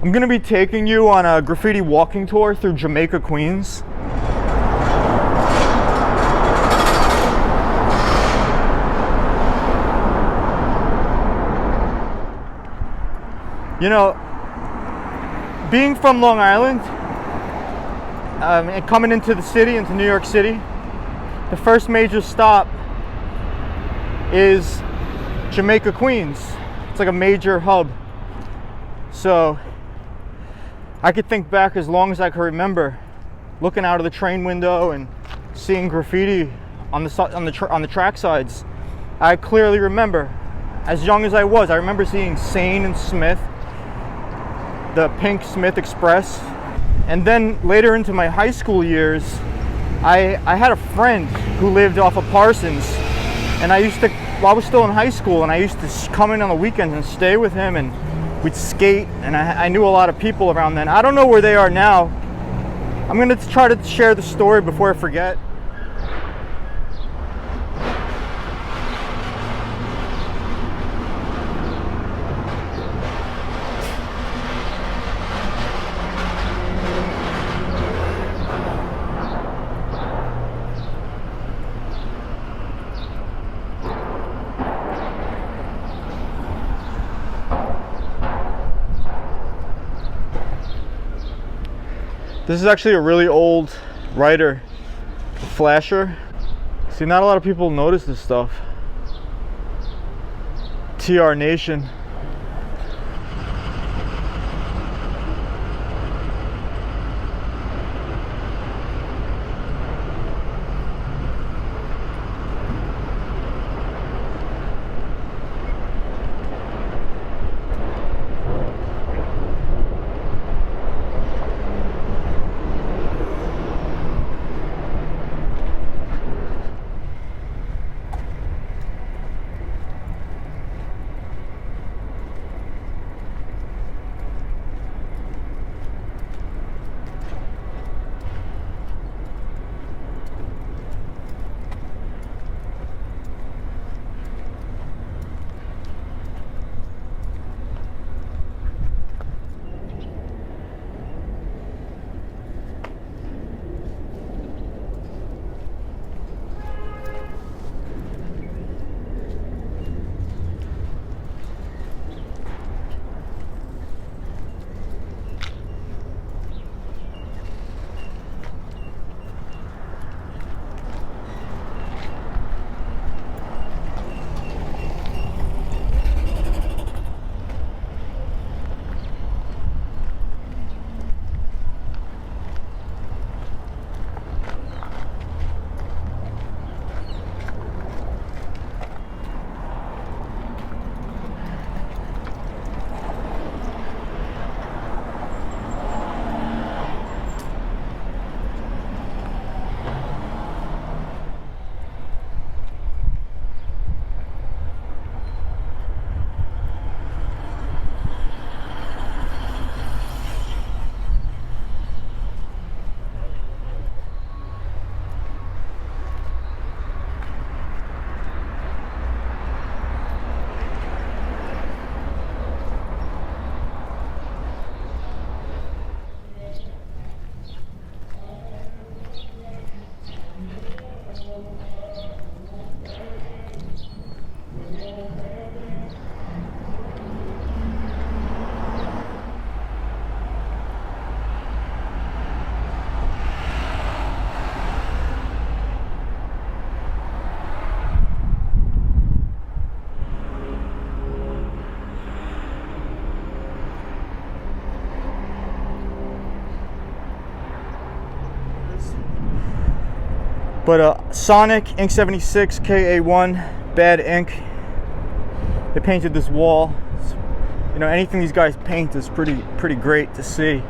I'm gonna be taking you on a graffiti walking tour through Jamaica Queens. You know, being from Long Island and coming into the city, into New York City, the first major stop is Jamaica Queens. It's like a major hub. So I could think back as long as I can remember, looking out of the train window and seeing graffiti on the track sides. I clearly remember, as young as I was, I remember seeing Sane and Smith, the pink Smith Express. And then later into my high school years, I had a friend who lived off of Parsons, and I was still in high school, and I used to come in on the weekends and stay with him, and we'd skate, and I knew a lot of people around then. I don't know where they are now. I'm gonna try to share the story before I forget. This is actually a really old writer, Flasher. See, not a lot of people notice this stuff. TR Nation. But Sonic, Ink 76, KA1, Bad Ink. They painted this wall. You know, anything these guys paint is pretty great to see.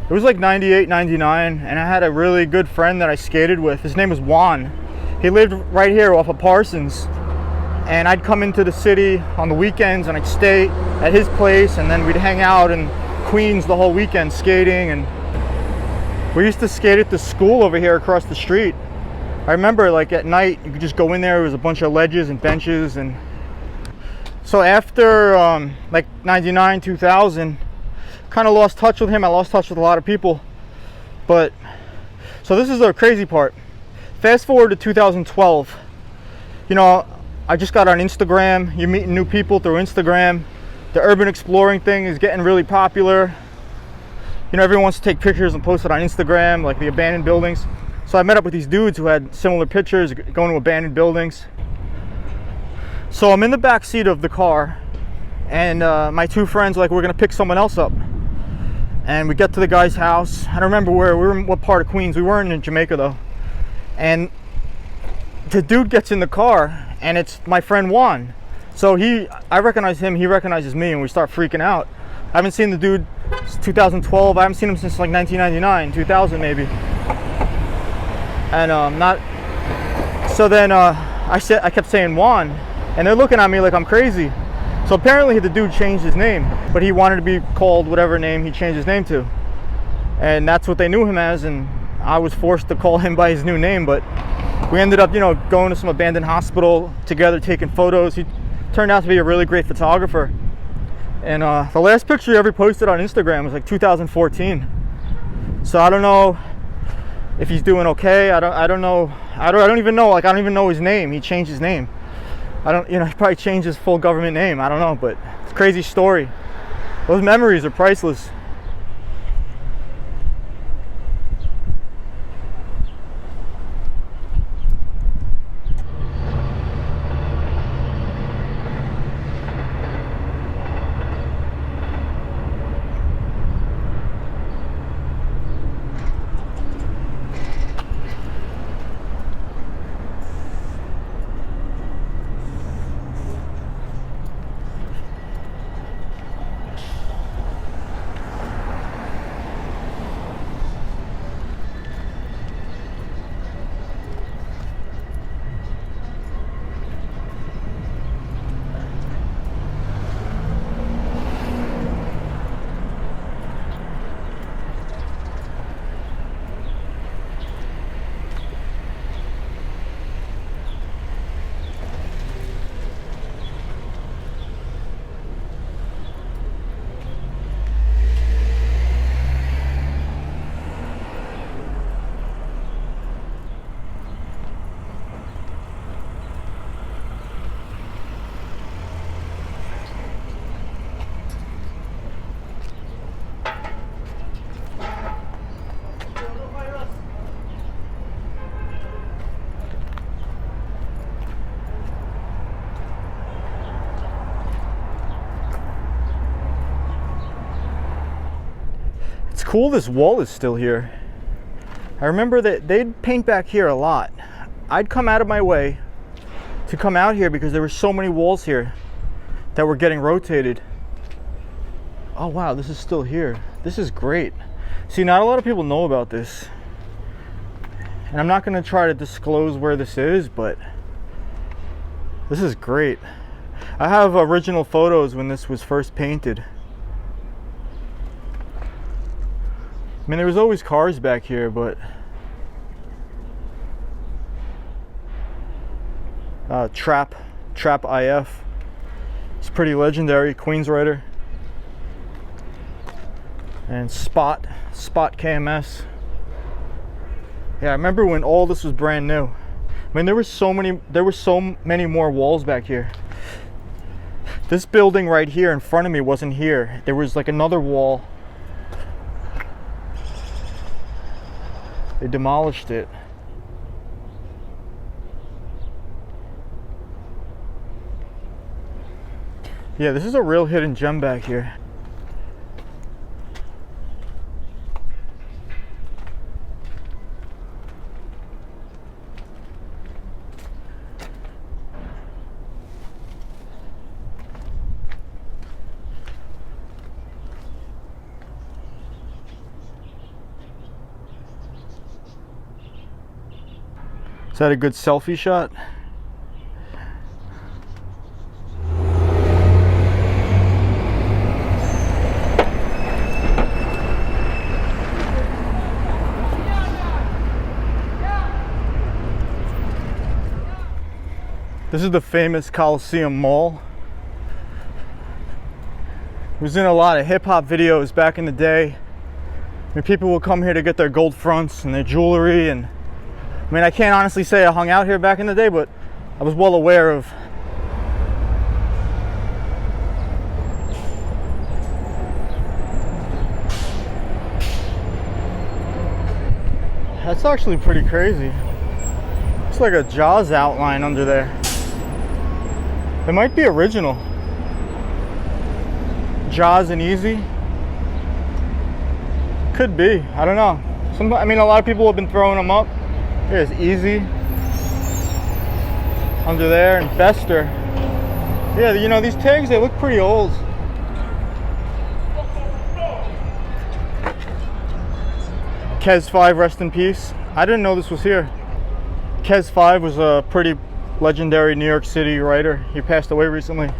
It was like 98, 99, and I had a really good friend that I skated with. His name was Juan. He lived right here off of Parsons. And I'd come into the city on the weekends and I'd stay at his place, and then we'd hang out in Queens the whole weekend skating. And we used to skate at the school over here across the street. I remember like at night you could just go in there, was a bunch of ledges and benches. And so after like 99, 2000, kind of lost touch with him. I lost touch with a lot of people. But so this is the crazy part. Fast forward to 2012. You know, I just got on Instagram. You're meeting new people through Instagram. The urban exploring thing is getting really popular. You know, everyone wants to take pictures and post it on Instagram, like the abandoned buildings. So I met up with these dudes who had similar pictures going to abandoned buildings. So I'm in the back seat of the car, and my two friends were like, we're gonna pick someone else up. And we get to the guy's house. I don't remember where, we were in what part of Queens. We weren't in Jamaica though. And the dude gets in the car, and it's my friend Juan. So I recognize him, he recognizes me, and we start freaking out. I haven't seen the dude since 2012. I haven't seen him since like 1999, 2000 maybe. And so then I kept saying Juan, and they're looking at me like I'm crazy. So apparently the dude changed his name, but he wanted to be called whatever name he changed his name to. And that's what they knew him as, and I was forced to call him by his new name. But we ended up, you know, going to some abandoned hospital together, taking photos. He turned out to be a really great photographer. And the last picture he ever posted on Instagram was like 2014. So I don't know if he's doing okay. I don't even know. Like, I don't even know his name. He changed his name. He probably changed his full government name. I don't know, but it's a crazy story. Those memories are priceless. It's cool this wall is still here. I remember that they'd paint back here a lot. I'd come out of my way to come out here because there were so many walls here that were getting rotated. Oh wow, this is still here. This is great. See, not a lot of people know about this. And I'm not gonna try to disclose where this is, but this is great. I have original photos when this was first painted. I mean, there was always cars back here, but Trap IF. It's pretty legendary, Queens writer. And Spot KMS. Yeah, I remember when all this was brand new. I mean, there were so many more walls back here. This building right here in front of me wasn't here. There was like another wall. They demolished it. Yeah, this is a real hidden gem back here. Is that a good selfie shot? This is the famous Coliseum Mall. It was in a lot of hip-hop videos back in the day. I mean, people would come here to get their gold fronts and their jewelry, and I mean, I can't honestly say I hung out here back in the day, but I was well aware of that's actually pretty crazy. It's like a Jaws outline under there. It might be original. Jaws and Easy. Could be. I don't know. I mean, a lot of people have been throwing them up. There's Easy under there, and Bester. Yeah, you know, these tags, they look pretty old. Kez 5, rest in peace. I didn't know this was here. Kez 5 was a pretty legendary New York City writer. He passed away recently.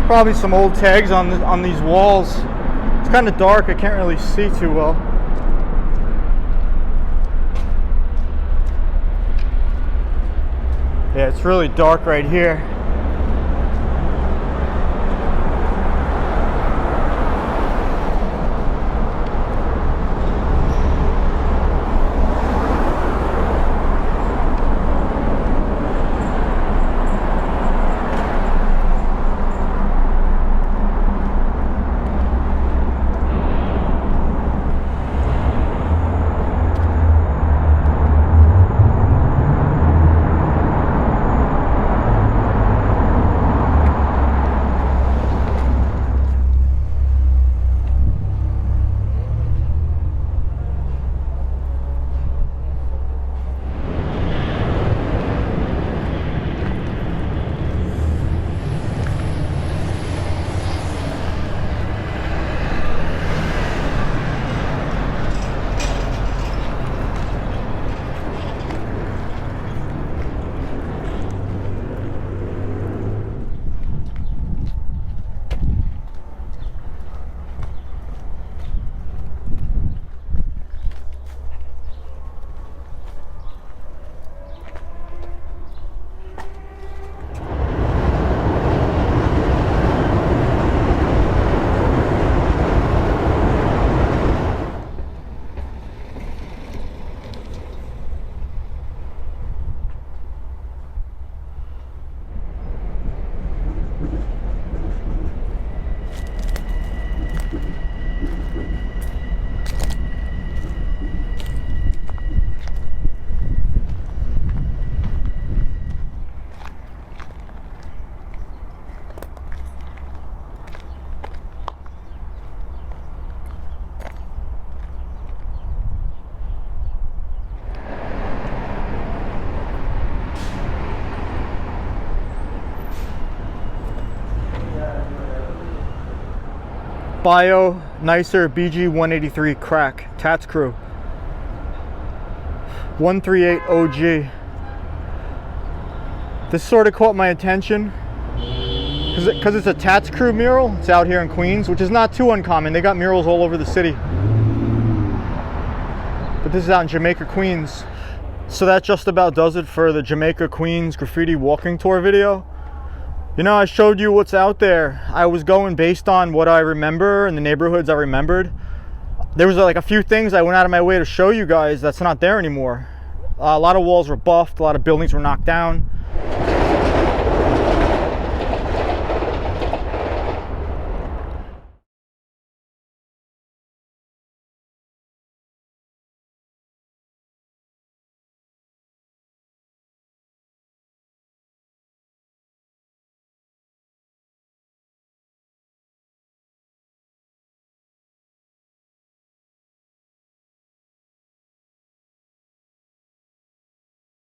Probably some old tags on these walls. It's kind of dark, I can't really see too well. Yeah, it's really dark right here. Bio Nicer BG 183 crack Tats Crew 138 OG. This sort of caught my attention. Because it's a Tats Crew mural. It's out here in Queens, which is not too uncommon. They got murals all over the city. But this is out in Jamaica Queens. So that just about does it for the Jamaica Queens graffiti walking tour video. You know, I showed you what's out there. I was going based on what I remember and the neighborhoods I remembered. There was like a few things I went out of my way to show you guys that's not there anymore. A lot of walls were buffed, a lot of buildings were knocked down.